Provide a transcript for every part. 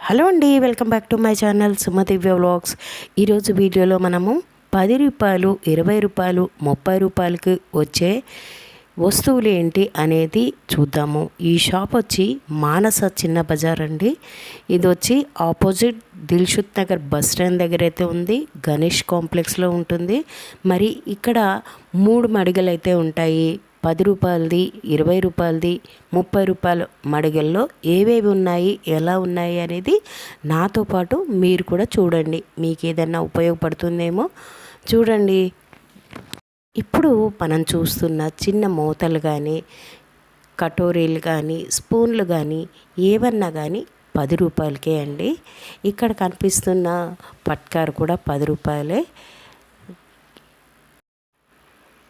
Hello అండి, welcome back to my channel Sumadivya vlogs. ఈరోజు వీడియోలో మనము 10 రూపాయలు, 20 రూపాయలు, 30 రూపాయలకి వచ్చే వస్తువులు ఏంటి అనేది చూద్దాము. ఈ షాప్ వచ్చి మానస చిన్న బజార్ అండి. ఇది వచ్చి opposite Dilsukh Nagar bus stand దగ్గర అయితే ఉంది. గణేష్ కాంప్లెక్స్లో ఉంటుంది. మరి ఇక్కడ 3 మడిగలు అయితే ఉంటాయి. 10 రూపాయలది, 20 రూపాయలది, 30 రూపాయల మడిగల్లో ఏవేవి ఉన్నాయి, ఎలా ఉన్నాయి అనేది నాతో పాటు మీరు కూడా చూడండి. మీకు ఏదైనా ఉపయోగపడుతుందేమో చూడండి. ఇప్పుడు మనం చూస్తున్న చిన్న మూతలు కానీ, కటోరీలు కానీ, స్పూన్లు కానీ ఏవన్నా కానీ 10 రూపాయలకే అండి. ఇక్కడ కనిపిస్తున్న పట్కారు కూడా 10 రూపాయలే.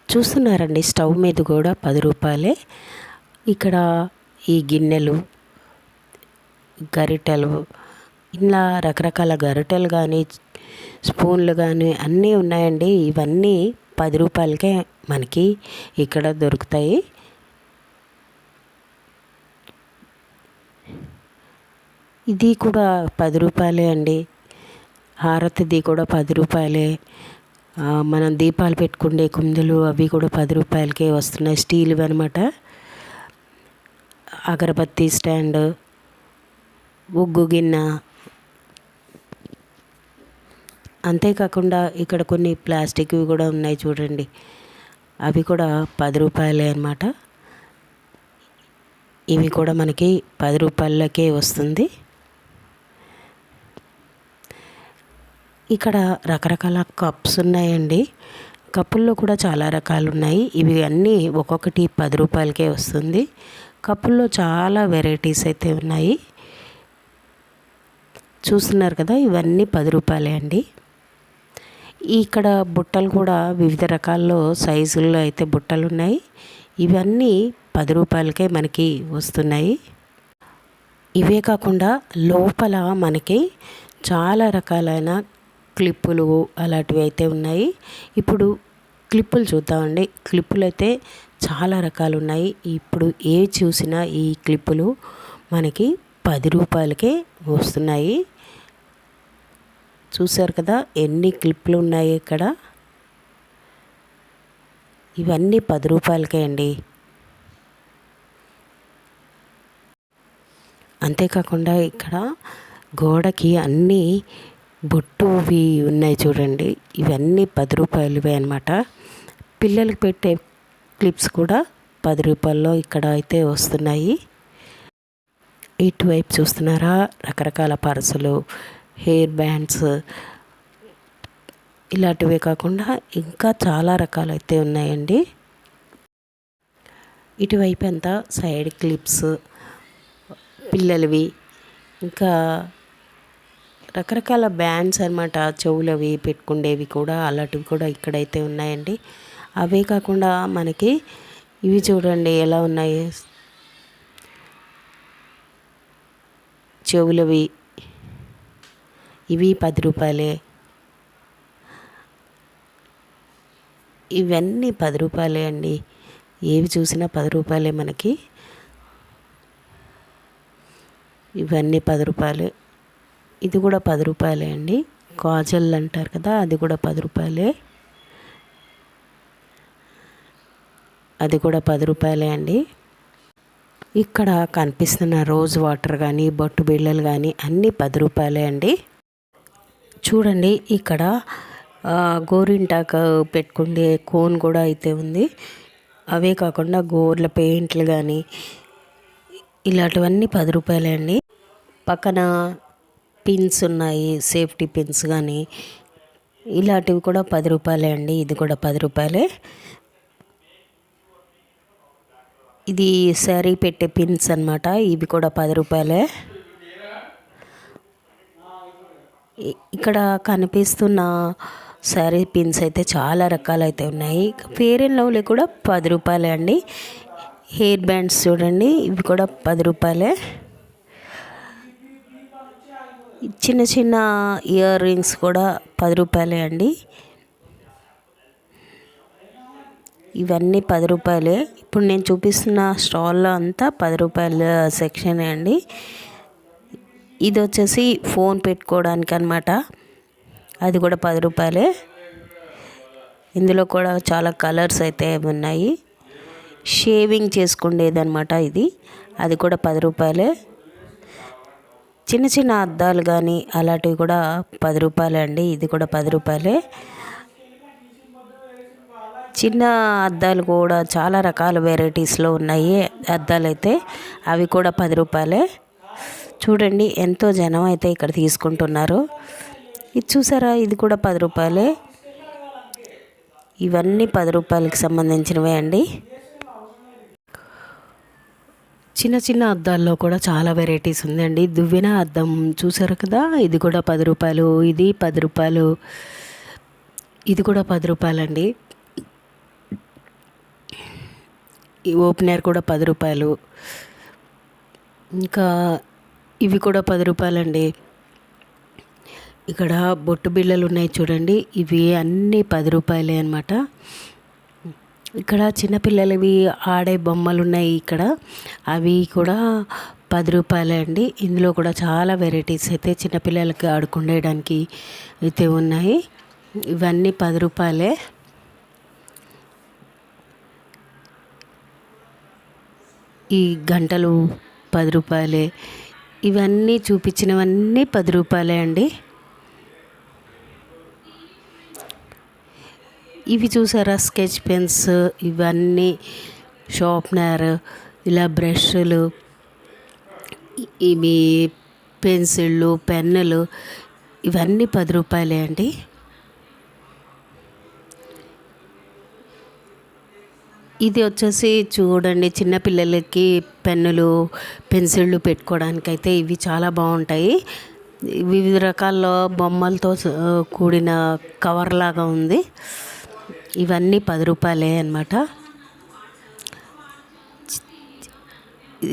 చూస్తున్నారండి, స్టవ్ మీద కూడా 10 రూపాయలే. ఇక్కడ ఈ గిన్నెలు, గరిటెలు, ఇలా రకరకాల గరిటెలు కానీ, స్పూన్లు కానీ అన్నీ ఉన్నాయండి. ఇవన్నీ 10 రూపాయలకే మనకి ఇక్కడ దొరుకుతాయి. ఇది కూడా 10 రూపాయలే అండి. హారతిది కూడా 10 రూపాయలే. మనం దీపాలు పెట్టుకునే కుందులు అవి కూడా 10 రూపాయలకే వస్తున్నాయి. స్టీల్వి అనమాట. అగరబత్తి స్టాండ్, ఉగ్గు గిన్నె, అంతేకాకుండా ఇక్కడ కొన్ని ప్లాస్టిక్వి కూడా ఉన్నాయి చూడండి. అవి కూడా 10 రూపాయలే అనమాట. ఇవి కూడా మనకి 10 రూపాయలకే వస్తుంది. ఇక్కడ రకరకాల కప్స్ ఉన్నాయండి. కప్పుల్లో కూడా చాలా రకాలు ఉన్నాయి. ఇవి అన్నీ ఒక్కొక్కటి 10 రూపాయలకే వస్తుంది. కప్పుల్లో చాలా వెరైటీస్ అయితే ఉన్నాయి. చూస్తున్నారు కదా, ఇవన్నీ 10 రూపాయలే అండి. ఇక్కడ బుట్టలు కూడా వివిధ రకాల్లో సైజుల్లో అయితే బుట్టలు ఉన్నాయి. ఇవన్నీ 10 రూపాయలకే మనకి వస్తున్నాయి. ఇవే కాకుండా లోపల మనకి చాలా రకాలైన క్లిప్పులు అలాంటివి అయితే ఉన్నాయి. ఇప్పుడు క్లిప్పులు చూద్దామండి. క్లిప్పులు అయితే చాలా రకాలు ఉన్నాయి. ఇప్పుడు ఏ చూసినా ఈ క్లిప్పులు మనకి 10 రూపాయలకే వస్తున్నాయి. చూసారు కదా ఎన్ని క్లిప్పులు ఉన్నాయి ఇక్కడ. ఇవన్నీ 10 రూపాయలకే అండి. అంతేకాకుండా ఇక్కడ గోడకి అన్నీ బొట్టువి ఉన్నాయి చూడండి. ఇవన్నీ 10 రూపాయలవే అనమాట. పిల్లలకి పెట్టే క్లిప్స్ కూడా 10 రూపాయల్లో ఇక్కడ అయితే వస్తున్నాయి. ఇటువైపు చూస్తున్నారా, రకరకాల పర్సులు, హెయిర్ బ్యాండ్స్, ఇలాంటివే కాకుండా ఇంకా చాలా రకాలు అయితే ఉన్నాయండి. ఇటువైపు అంతా సైడ్ క్లిప్స్, పిల్లలవి, ఇంకా రకరకాల బ్యాండ్స్ అనమాట. చెవులవి పెట్టుకునేవి కూడా అలాంటివి కూడా ఇక్కడైతే ఉన్నాయండి. అవే కాకుండా మనకి ఇవి చూడండి ఎలా ఉన్నాయి. చెవులవి ఇవి 10 రూపాయలే. ఇవన్నీ 10 రూపాయలే అండి. ఏవి చూసినా 10 రూపాయలే మనకి. ఇవన్నీ 10 రూపాయలే. ఇది కూడా 10 రూపాయలే అండి. కాజల్ అంటారు కదా, అది కూడా 10 రూపాయలే. అది కూడా 10 రూపాయలే అండి. ఇక్కడ కనిపిస్తున్న రోజ్ వాటర్ కానీ, బొట్టు బిళ్ళలు కానీ అన్నీ 10 రూపాయలే అండి. చూడండి, ఇక్కడ గోరింటాకు పెట్టుకునే కోన్ కూడా అయితే ఉంది. అవే కాకుండా గోర్ల పెయింట్లు కానీ ఇలాంటివన్నీ 10 రూపాయలే అండి. పక్కన పిన్స్ ఉన్నాయి, సేఫ్టీ పిన్స్ కానీ ఇలాంటివి కూడా 10 రూపాయలే అండి. ఇది కూడా 10 రూపాయలే. ఇది శారీ పెట్టే పిన్స్ అనమాట. ఇవి కూడా 10 రూపాయలే. ఇక్కడ కనిపిస్తున్న శారీ పిన్స్ అయితే చాలా రకాలైతే ఉన్నాయి. ఫెయిర్ అండ్ లవ్లీ కూడా 10 రూపాయలే అండి. హెయిర్ బ్యాండ్స్ చూడండి, ఇవి కూడా 10 రూపాయలే. చిన్న చిన్న ఇయర్ రింగ్స్ కూడా 10 రూపాయలే అండి. ఇవన్నీ 10 రూపాయలే. ఇప్పుడు నేను చూపిస్తున్న స్టాల్లో అంతా 10 రూపాయల సెక్షనే అండి. ఇది వచ్చేసి ఫోన్ పెట్టుకోవడానికి అనమాట, అది కూడా 10 రూపాయలే. ఇందులో కూడా చాలా కలర్స్ అయితే ఉన్నాయి. షేవింగ్ చేసుకునేది అనమాట ఇది, అది కూడా 10 రూపాయలే. చిన్న చిన్న అద్దాలు కానీ అలాంటివి కూడా 10 రూపాయలే అండి, ఇది కూడా 10 రూపాయలే. చిన్న అద్దాలు కూడా చాలా రకాల వెరైటీస్లో ఉన్నాయి అద్దాలు అయితే, అవి కూడా 10 రూపాయలే. చూడండి ఎంతో జనం అయితే ఇక్కడ తీసుకుంటున్నారు. ఇది చూసారా, ఇది కూడా 10 రూపాయలే. ఇవన్నీ 10 రూపాయలకి సంబంధించినవే అండి. చిన్న చిన్న అద్దాల్లో కూడా చాలా వెరైటీస్ ఉందండి. దువ్వెన అద్దం చూసారు కదా, ఇది కూడా 10 రూపాయలు, ఇది 10 రూపాయలు, ఇది కూడా 10 రూపాయలండి. ఈ ఓపెనర్ కూడా 10 రూపాయలు. ఇంకా ఇవి కూడా 10 రూపాయలండి. ఇక్కడ బొట్టు బిళ్ళలు ఉన్నాయి చూడండి, ఇవి అన్నీ 10 రూపాయలే అనమాట. ఇక్కడ చిన్నపిల్లలవి ఆడే బొమ్మలు ఉన్నాయి ఇక్కడ, అవి కూడా 10 రూపాయలే అండి. ఇందులో కూడా చాలా వెరైటీస్ అయితే చిన్నపిల్లలకి ఆడుకునేడానికి అయితే ఉన్నాయి. ఇవన్నీ 10 రూపాయలే. ఈ గంటలు 10 రూపాయలే. ఇవన్నీ చూపించినవన్నీ 10 రూపాయలే అండి. ఇవి చూసారా, స్కెచ్ పెన్స్, ఇవన్నీ షార్ప్నర్, ఇలా బ్రష్లు, ఇవి పెన్సిళ్ళు, పెన్నులు, ఇవన్నీ 10 రూపాయలే అండి. ఇది వచ్చేసి చూడండి, చిన్నపిల్లలకి పెన్నులు, పెన్సిళ్ళు పెట్టుకోవడానికైతే ఇవి చాలా బాగుంటాయి. వివిధ రకాల బొమ్మలతో కూడిన కవర్ లాగా ఉంది. ఇవన్నీ 10 రూపాయలే అన్నమాట.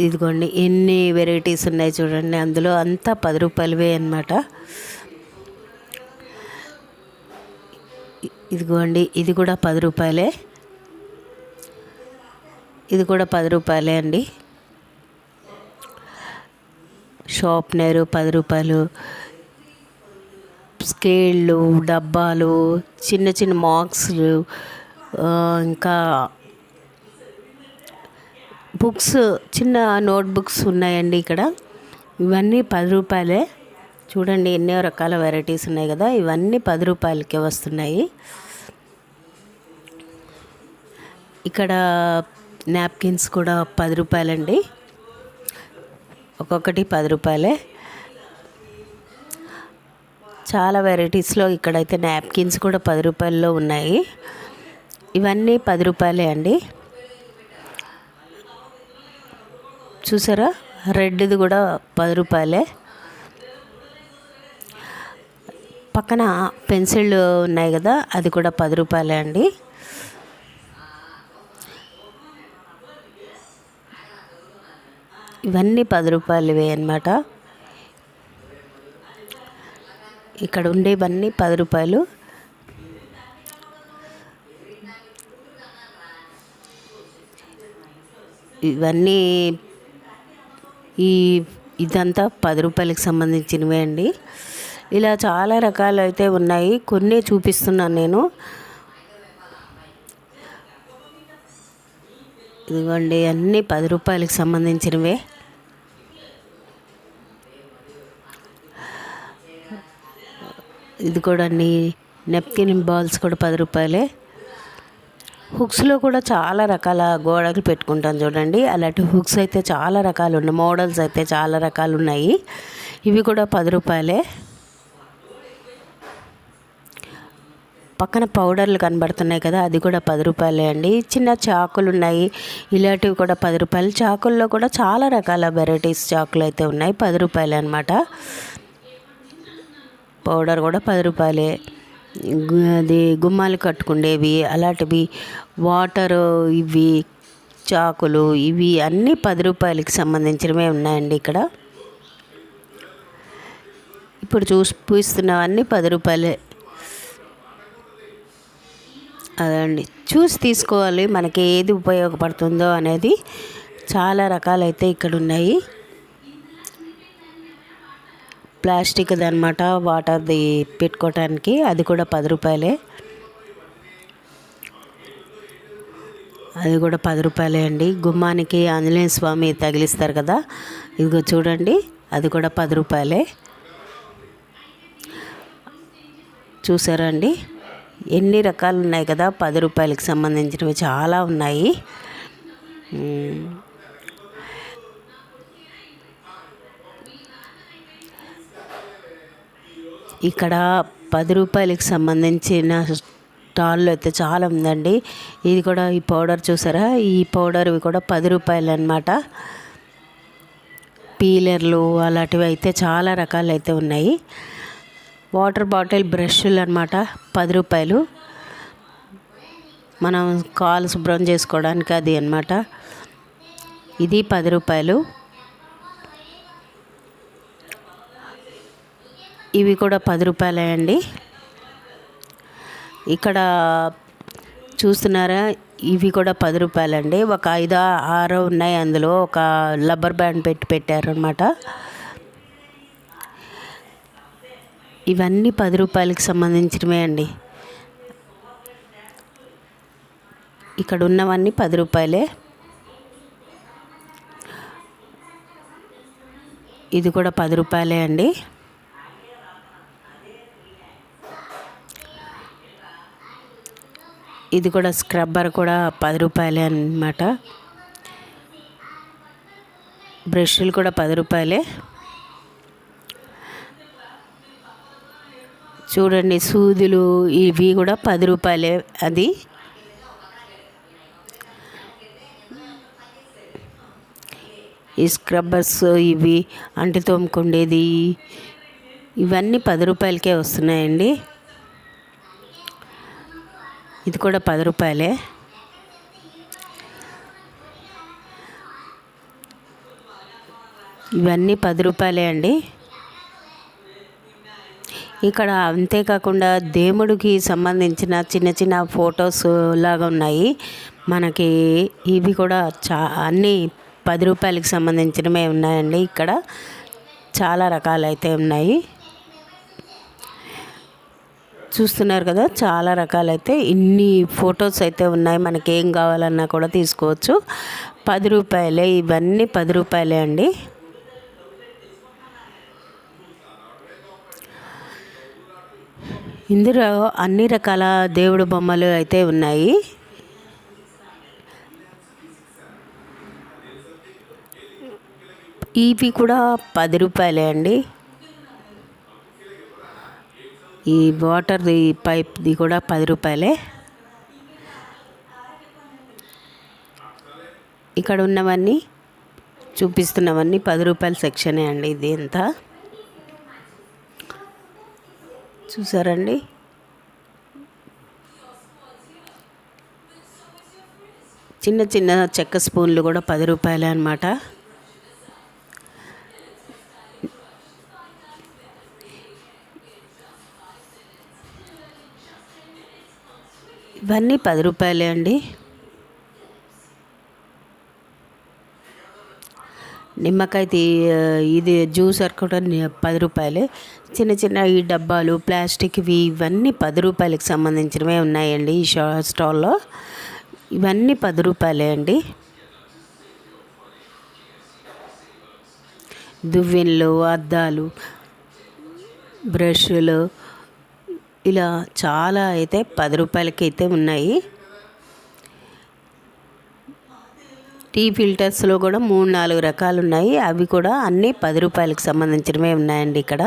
ఇదిగోండి ఎన్ని వెరైటీస్ ఉన్నాయి చూడండి, అందులో అంతా 10 రూపాయలవే అన్నమాట. ఇదిగోండి ఇది కూడా 10 రూపాయలే, ఇది కూడా 10 రూపాయలే అండి. షార్ప్నర్ 10 రూపాయలు, స్కేళ్ళు, డబ్బాలు, చిన్న చిన్న మార్క్స్లు, ఇంకా బుక్స్, చిన్న నోట్ బుక్స్ ఉన్నాయండి ఇక్కడ. ఇవన్నీ 10 రూపాయలే. చూడండి ఎన్నో రకాల వెరైటీస్ ఉన్నాయి కదా, ఇవన్నీ 10 రూపాయలకే వస్తున్నాయి. ఇక్కడ నాప్కిన్స్ కూడా 10 రూపాయలండి, ఒక్కొక్కటి 10 రూపాయలే. చాలా వెరైటీస్లో ఇక్కడైతే నాప్కిన్స్ కూడా 10 రూపాయల్లో ఉన్నాయి. ఇవన్నీ 10 రూపాయలే అండి. చూసారా, రెడ్ది కూడా 10 రూపాయలే. పక్కన పెన్సిళ్ళు ఉన్నాయి కదా, అది కూడా 10 రూపాయలే అండి. ఇవన్నీ 10 రూపాయలవే అన్నమాట. ఇక్కడ ఉండేవన్నీ 10 రూపాయలు. ఇవన్నీ ఇదంతా 10 రూపాయలకి సంబంధించినవే అండి. ఇలా చాలా రకాలు అయితే ఉన్నాయి, కొన్ని చూపిస్తున్నాను నేను. ఇదిగోండి అన్నీ 10 రూపాయలకి సంబంధించినవే. ఇది కూడా అన్ని నెప్కిన్ బాల్స్ కూడా 10 రూపాయలే. హుక్స్లో కూడా చాలా రకాల గోడలు పెట్టుకుంటాం చూడండి, అలాంటి హుక్స్ అయితే చాలా రకాలు ఉన్నాయి, మోడల్స్ అయితే చాలా రకాలు ఉన్నాయి. ఇవి కూడా 10 రూపాయలే. పక్కన పౌడర్లు కనబడుతున్నాయి కదా, అది కూడా 10 రూపాయలే అండి. చిన్న చాకులు ఉన్నాయి, ఇలాంటివి కూడా 10 రూపాయలు. చాకుల్లో కూడా చాలా రకాల వెరైటీస్ చాకులు అయితే ఉన్నాయి, 10 రూపాయలే అనమాట. పౌడర్ కూడా 10 రూపాయలే. అది గుమ్మాలు కట్టుకుండేవి అలాంటివి, వాటరు, ఇవి చాకులు, ఇవి అన్నీ 10 రూపాయలకి సంబంధించినవే ఉన్నాయండి ఇక్కడ. ఇప్పుడు చూపిస్తున్నవన్నీ 10 రూపాయలే. అదండి, చూసి తీసుకోవాలి మనకి ఏది ఉపయోగపడుతుందో అనేది. చాలా రకాలైతే ఇక్కడ ఉన్నాయి. ప్లాస్టిక్ది అనమాట, వాటర్ది పెట్టుకోవటానికి. అది కూడా 10 రూపాయలే. అది కూడా 10 రూపాయలే అండి. గుమ్మానికి ఆంజనేయ స్వామి తగిలిస్తారు కదా, ఇదిగో చూడండి, అది కూడా 10 రూపాయలే. చూసారా అండి, ఎన్ని రకాలు ఉన్నాయి కదా 10 రూపాయలకి సంబంధించినవి, చాలా ఉన్నాయి. ఇక్కడ 10 రూపాయలకి సంబంధించిన స్టాల్లో అయితే చాలా ఉందండి. ఇది కూడా ఈ పౌడర్ చూసారా, ఈ పౌడర్ ఇవి కూడా 10 రూపాయలు అనమాట. పీలర్లు అలాంటివి అయితే చాలా రకాలు అయితే ఉన్నాయి. వాటర్ బాటిల్ బ్రష్లు అనమాట 10 రూపాయలు. మనం కాలు శుభ్రం చేసుకోవడానికి అది అనమాట. ఇది 10 రూపాయలు. ఇవి కూడా 10 రూపాయలే అండి. ఇక్కడ చూస్తున్నారా, ఇవి కూడా 10 రూపాయలండి. ఒక 5, 6 ఉన్నాయి. అందులో ఒక రబ్బర్ బ్యాండ్ పెట్టారనమాట. ఇవన్నీ 10 రూపాయలకి సంబంధించినవే అండి. ఇక్కడ ఉన్నవన్నీ 10 రూపాయలే. ఇది కూడా 10 రూపాయలే అండి. ఇది కూడా స్క్రబ్బర్ కూడా 10 రూపాయలే అన్నమాట. బ్రష్లు కూడా 10 రూపాయలే. చూడండి, సూదులు ఇవి కూడా 10 రూపాయలే. అది ఈ స్క్రబ్బర్స్, ఇవి అంటు తోముకుండేది, ఇవన్నీ 10 రూపాయలకే వస్తున్నాయండి. ఇది కూడా 10 రూపాయలే. ఇవన్నీ 10 రూపాయలే అండి. ఇక్కడ అంతేకాకుండా దేవుడికి సంబంధించిన చిన్న చిన్న ఫొటోస్ లాగా ఉన్నాయి మనకి. ఇవి కూడా అన్నీ 10 రూపాయలకి సంబంధించినవే ఉన్నాయండి. ఇక్కడ చాలా రకాలైతే ఉన్నాయి. చూస్తున్నారు కదా, చాలా రకాలైతే ఇన్ని ఫొటోస్ అయితే ఉన్నాయి. మనకి ఏం కావాలన్నా కూడా తీసుకోవచ్చు. 10 రూపాయలే. ఇవన్నీ 10 రూపాయలే అండి. ఇందులో అన్ని రకాల దేవుడు బొమ్మలు అయితే ఉన్నాయి. ఇవి కూడా 10 రూపాయలే అండి. ఈ వాటర్ది పైప్ది కూడా 10 రూపాయలే. ఇక్కడ ఉన్నవన్నీ చూపిస్తున్నవన్నీ 10 రూపాయల సెక్షనే అండి. ఇది ఎంత చూసారండి. చిన్న చిన్న చెక్క స్పూన్లు కూడా 10 రూపాయలే అన్నమాట. ఇవన్నీ 10 రూపాయలే అండి. నిమ్మకాయ ఇది జ్యూసర్ కూడా 10 రూపాయలే. చిన్న చిన్న ఈ డబ్బాలు ప్లాస్టిక్వి ఇవన్నీ 10 రూపాయలకి సంబంధించినవే ఉన్నాయండి ఈ స్టాల్లో. ఇవన్నీ 10 రూపాయలే అండి. దువ్వెనలు, అద్దాలు, బ్రష్లు ఇలా చాలా అయితే 10 రూపాయలకి అయితే ఉన్నాయి. టీ ఫిల్టర్స్లో కూడా 3-4 రకాలు ఉన్నాయి. అవి కూడా అన్నీ 10 రూపాయలకి సంబంధించినవే ఉన్నాయండి. ఇక్కడ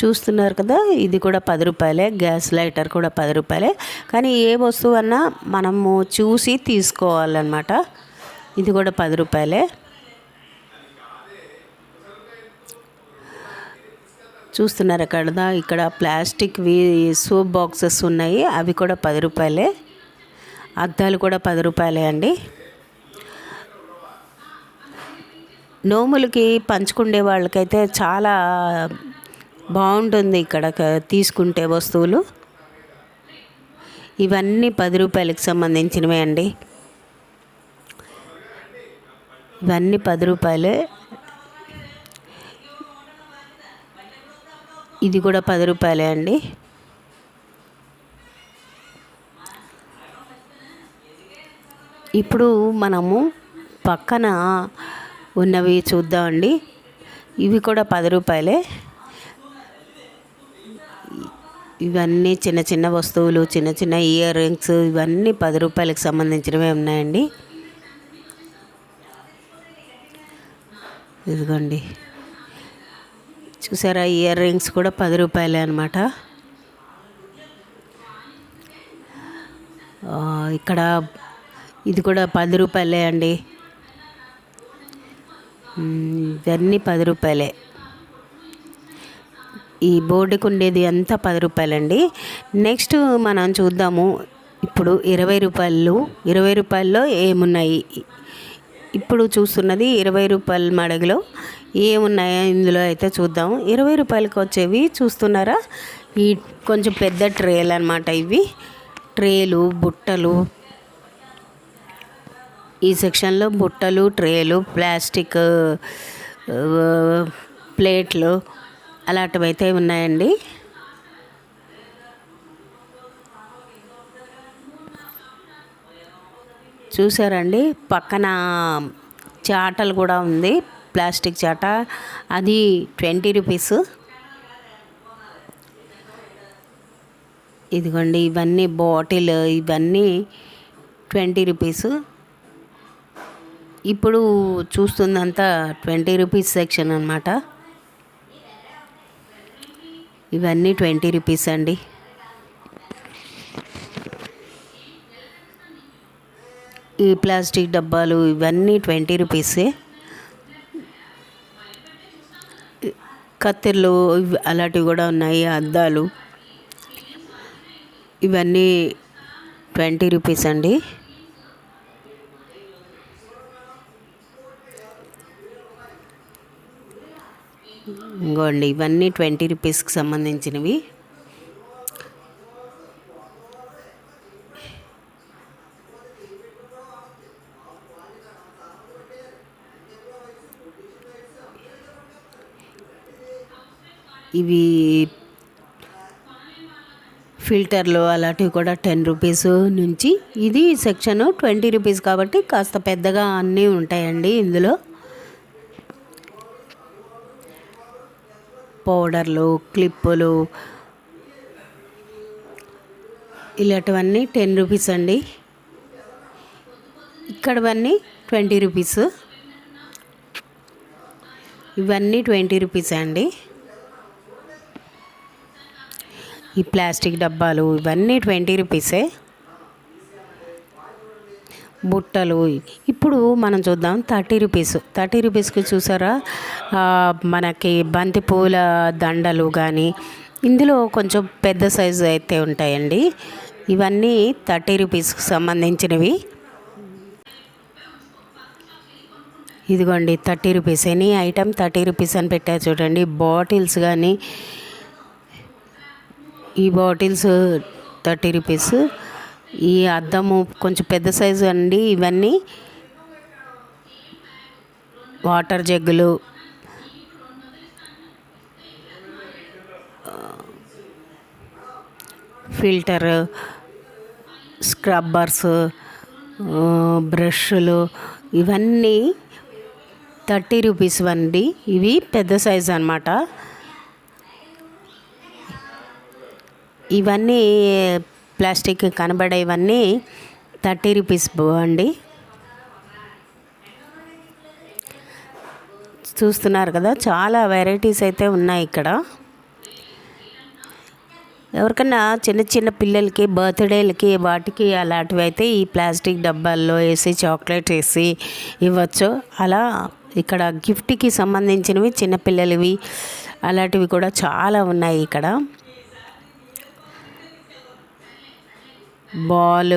చూస్తున్నారు కదా, ఇది కూడా 10 రూపాయలే. గ్యాస్ లైటర్ కూడా 10 రూపాయలే. కానీ ఏ వస్తువు అన్నా మనము చూసి తీసుకోవాలన్నమాట. ఇది కూడా 10 రూపాయలే. చూస్తున్నారు కదా, ఇక్కడ ప్లాస్టిక్వి సోప్ బాక్సెస్ ఉన్నాయి. అవి కూడా 10 రూపాయలే. అద్దాలు కూడా 10 రూపాయలే అండి. నోములకి పంచుకునే వాళ్ళకైతే చాలా బాగుంటుంది ఇక్కడ తీసుకుంటే వస్తువులు. ఇవన్నీ 10 రూపాయలకి సంబంధించినవే అండి. ఇవన్నీ 10 రూపాయలే. ఇది కూడా 10 రూపాయలే అండి. ఇప్పుడు మనము పక్కన ఉన్నవి చూద్దామండి. ఇవి కూడా 10 రూపాయలే. ఇవన్నీ చిన్న చిన్న వస్తువులు, చిన్న చిన్న ఇయర్ రింగ్స్, ఇవన్నీ 10 రూపాయలకు సంబంధించినవే ఉన్నాయండి. ఇదిగోండి, చూసారా, ఇయర్ రింగ్స్ కూడా 10 రూపాయలే అనమాట. ఇక్కడ ఇది కూడా 10 రూపాయలే అండి. ఇవన్నీ 10 రూపాయలే. ఈ బోర్డుకు ఉండేది అంతా 10 రూపాయలండి. నెక్స్ట్ మనం చూద్దాము. ఇప్పుడు 20 రూపాయల్లో ఏమున్నాయి. ఇప్పుడు చూస్తున్నది 20 రూపాయల మడగలో ఏమున్నాయో ఇందులో అయితే చూద్దాం. 20 రూపాయలకి వచ్చేవి చూస్తున్నారా, ఈ కొంచెం పెద్ద ట్రేలు అనమాట. ఇవి ట్రేలు, బుట్టలు. ఈ సెక్షన్లో బుట్టలు, ట్రేలు, ప్లాస్టిక్ ప్లేట్లు అలాంటివైతే ఉన్నాయండి. చూసారండి, పక్కన చాటలు కూడా ఉంది, ప్లాస్టిక్ చాట. అది 20 రూపీస్. ఇదిగోండి, ఇవన్నీ బాటిల్, ఇవన్నీ 20 రూపీస్. ఇప్పుడు చూస్తుందంతా 20 రూపీస్ సెక్షన్ అనమాట. ఇవన్నీ 20 రూపీస్ అండి. ఈ ప్లాస్టిక్ డబ్బాలు ఇవన్నీ 20 రూపీసే. కత్తెరలు అలాంటివి కూడా ఉన్నాయి, అద్దాలు. ఇవన్నీ 20 రూపీస్ అండి. ఇంకోండి, ఇవన్నీ 20 రూపీస్కి సంబంధించినవి. ఇవి ఫిల్టర్లు అలాంటివి కూడా 10 రూపీస్ నుంచి. ఇది సెక్షన్ 20 రూపీస్ కాబట్టి కాస్త పెద్దగా అన్నీ ఉంటాయండి ఇందులో. పౌడర్లు, క్లిప్పులు ఇలాంటివన్నీ 10 రూపీస్ అండి. ఇక్కడవన్నీ 20 రూపీస్. ఇవన్నీ 20 రూపీస్ అండి. ఈ ప్లాస్టిక్ డబ్బాలు ఇవన్నీ 20 రూపీసే. బుట్టలు ఇప్పుడు మనం చూద్దాం 30 రూపీస్. 30 రూపీస్కి చూసారా, మనకి బంతి పూల దండలు కానీ ఇందులో కొంచెం పెద్ద సైజు అయితే ఉంటాయండి. ఇవన్నీ 30 రూపీస్కి సంబంధించినవి. ఇదిగోండి 30 రూపీస్. ఎనీ ఐటమ్ 30 రూపీస్ అని పెట్టారు చూడండి. బాటిల్స్ కానీ, ఈ బాటిల్స్ 30 రూపీస్. ఈ అద్దము కొంచెం పెద్ద సైజు అండి. ఇవన్నీ వాటర్ జగ్గులు, ఫిల్టర్, స్క్రబ్బర్స్, బ్రష్లు ఇవన్నీ 30 రూపీస్ అండి. ఇవి పెద్ద సైజు అన్నమాట. ఇవన్నీ ప్లాస్టిక్ కనబడే ఇవన్నీ 30 రూపీస్ అండి. చూస్తున్నారు కదా, చాలా వెరైటీస్ అయితే ఉన్నాయి ఇక్కడ. ఎవరికన్నా చిన్న చిన్న పిల్లలకి బర్త్డేలకి వాటికి అలాంటివి అయితే ఈ ప్లాస్టిక్ డబ్బాల్లో వేసి చాక్లెట్ వేసి ఇవ్వచ్చు. అలా ఇక్కడ గిఫ్ట్కి సంబంధించినవి చిన్నపిల్లలవి అలాంటివి కూడా చాలా ఉన్నాయి ఇక్కడ. బాల్,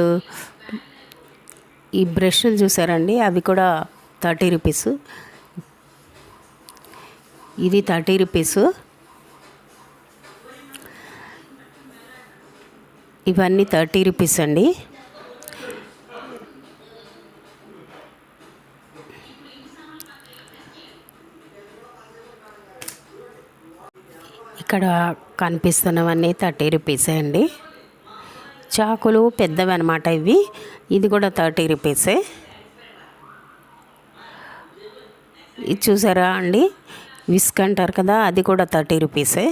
ఈ బ్రష్లు చూసారండి, అవి కూడా 30 రూపీస్. ఇది 30 రూపీస్. ఇవన్నీ 30 రూపీస్ అండి. ఇక్కడ కనిపిస్తున్నవన్నీ 30 రూపీసే అండి. చాకులు పెద్దవి అనమాట ఇవి. ఇది కూడా 30 రూపీసే. ఇది చూసారా అండి, విస్క్ అంటారు కదా, అది కూడా 30 రూపీసే.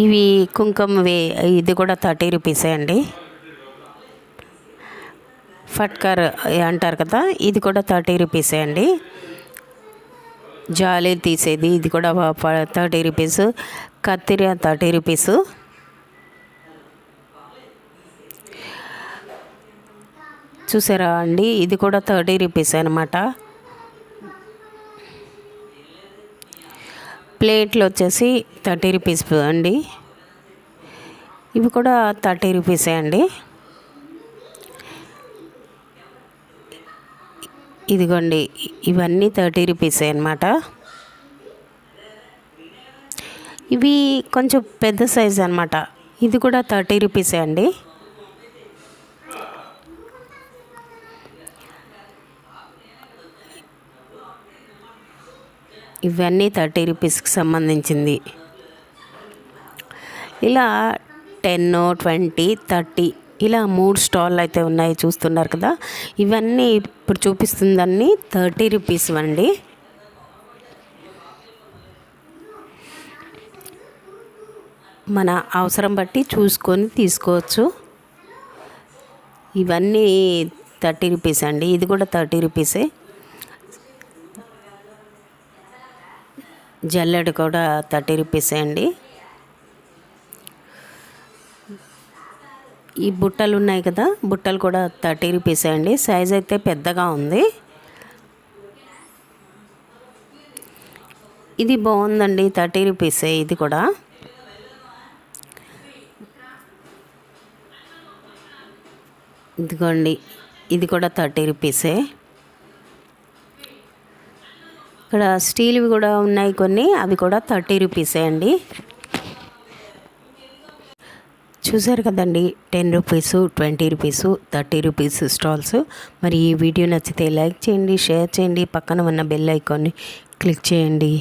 ఇవి కుంకుమవి, ఇది కూడా 30 రూపీసే అండి. ఫట్కర్ అంటారు కదా, ఇది కూడా 30 రూపీసే అండి. జాలి తీసేది ఇది కూడా 30 రూపీస్. కత్తిర 30 రూపీసు. చూసారా అండి, ఇది కూడా 30 రూపీస్ అనమాట. ప్లేట్లు వచ్చేసి 30 రూపీస్ అండి. ఇవి కూడా 30 రూపీసే అండి. ఇదిగోండి, ఇవన్నీ 30 రూపీసే అనమాట. ఇవి కొంచెం పెద్ద సైజ్ అనమాట. ఇది కూడా 30 రూపీసే అండి. ఇవన్నీ 30 రూపీస్కి సంబంధించింది. ఇలా 10, 20, 30 ఇలా 3 స్టాల్ అయితే ఉన్నాయి, చూస్తున్నారు కదా. ఇవన్నీ ఇప్పుడు చూపిస్తుందన్నీ 30 రూపీస్ అండి. మన అవసరం బట్టి చూసుకొని తీసుకోవచ్చు. ఇవన్నీ 30 రూపీస్ అండి. ఇది కూడా 30 రూపీసే. జల్లెడ కూడా 30 రూపీసే అండి. ఈ బుట్టలు ఉన్నాయి కదా, బుట్టలు కూడా 30 రూపీసే అండి. సైజ్ అయితే పెద్దగా ఉంది. ఇది బాగుందండి, 30 రూపీసే ఇది కూడా. ఇదిగోండి, ఇది కూడా 30 రూపీసే. ఇక్కడ స్టీల్వి కూడా ఉన్నాయి కొన్ని, అవి కూడా 30 రూపీసే అండి. చూసారు కదండి, 10 రూపీస్, 20 రూపీస్, 30 రూపీస్ స్టాల్స్. మరి ఈ వీడియో నచ్చితే లైక్ చేయండి, షేర్ చేయండి, పక్కన ఉన్న బెల్ ఐకాన్ని క్లిక్ చేయండి.